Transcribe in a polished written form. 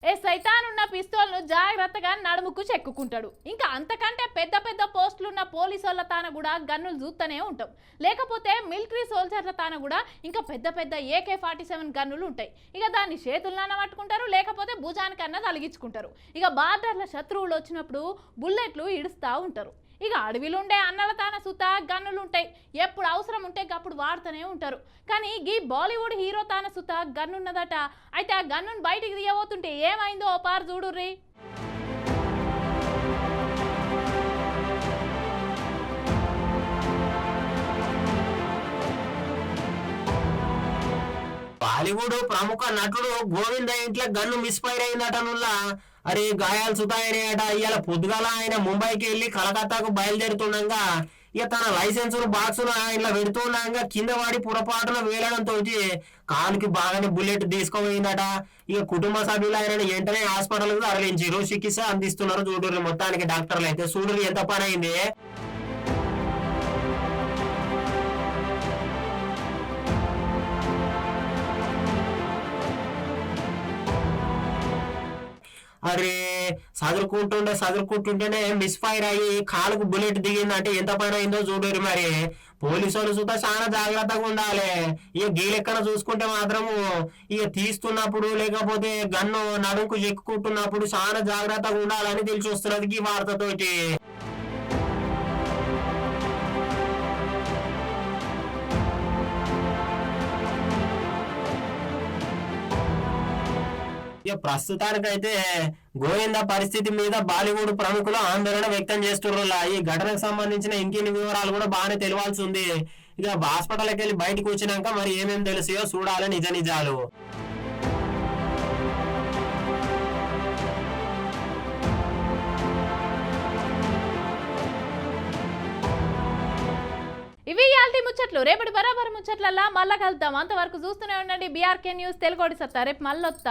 ఏ సైతానున్న పిస్తోల్ను జాగ్రత్తగా నడుముకు చెక్కుకుంటాడు. ఇంకా అంతకంటే పెద్ద పెద్ద పోస్టులున్న పోలీసోళ్ళ తాన కూడా గన్నులు చూస్తూనే ఉంటాం. లేకపోతే మిలిటరీ సోల్జర్ల తాన కూడా ఇంకా పెద్ద పెద్ద AK-47 గన్నులు ఉంటాయి. ఇక దాన్ని చేతుల్లోనే పట్టుకుంటారు, లేకపోతే భుజానికన్నా తలిగించుకుంటారు. ఇక బార్డర్ల శత్రువులు వచ్చినప్పుడు బుల్లెట్లు ఇడుస్తూ ఉంటారు. ఇక అడవిలుండే అన్నల తాన సుత గన్నులు ఉంటాయి. ఎప్పుడు అవసరం ఉంటే అప్పుడు వాడుతూనే ఉంటారు. కానీ ఈ బాలీవుడ్ హీరో తాన సుత గన్నున్నదట. అయితే ఆ గన్నును బయటికి తీయబోతుంటే ఏమైందో ఓ పారు చూడుర్రి. బాలీవుడ్ ప్రముఖ నటుడు గోవింద ఇంట్లో గన్ను మిస్ఫైర్ అయిందటనుల్లా. అరే గాయాలు సుతాయనేట. ఇవాళ పొద్దుగాల ఆయన ముంబైకి వెళ్ళి కలకత్తాకు బయలుదేరుతుండగా ఇక తన లైసెన్స్ బాక్స్ ఇట్లా పెడుతుండగా కింద వాడి పొరపాటున వేలడంతో కాలుకి బాగానే బుల్లెట్ తీసుకోపోయిందట. ఇక కుటుంబ సభ్యులు ఆయన వెంటనే హాస్పిటల్ కు తరలించారు, చికిత్స అందిస్తున్నారు. చూడరు మొత్తానికి డాక్టర్లు అయితే చూడరు ఎంత పని అయింది. అరే చదువుకుంటుంటేనే మిస్ఫైర్ అయ్యి కాలుకు బుల్లెట్ దిగిందంటే ఎంత పని అయిందో చూడరు. మరి పోలీసులు సుతా చాలా జాగ్రత్తగా ఉండాలి. ఇక గీలెక్కన చూసుకుంటే మాత్రము ఇక తీస్తున్నప్పుడు లేకపోతే గన్ను నడుముకు చెక్కుకుంటున్నప్పుడు చాలా జాగ్రత్తగా ఉండాలని తెలిసి వస్తున్నది ఈ వార్తతోటి. ఇక ప్రస్తుతానికైతే గోవింద పరిస్థితి మీద బాలీవుడ్ ప్రముఖులు ఆందోళన వ్యక్తం చేస్తున్నారు. ఈ ఘటనకు సంబంధించిన ఇంకిన్ని వివరాలు కూడా బాగానే తెలియాల్సి ఉంది. ఇక హాస్పిటల్కి వెళ్ళి బయటకు వచ్చినాక మరి ఏమేమి తెలిసాయో చూడాలి నిజ నిజాలు. ఇవి ఇయాల్టి ముచ్చట్లు. రేపటి బరాబర్ ముచ్చట్లల్లా మళ్ళా కలుద్దాం. అంతవరకు చూస్తూనే ఉండండి BRK న్యూస్ తెలుగోడి సత్తా. రేపు మళ్ళొత్తా.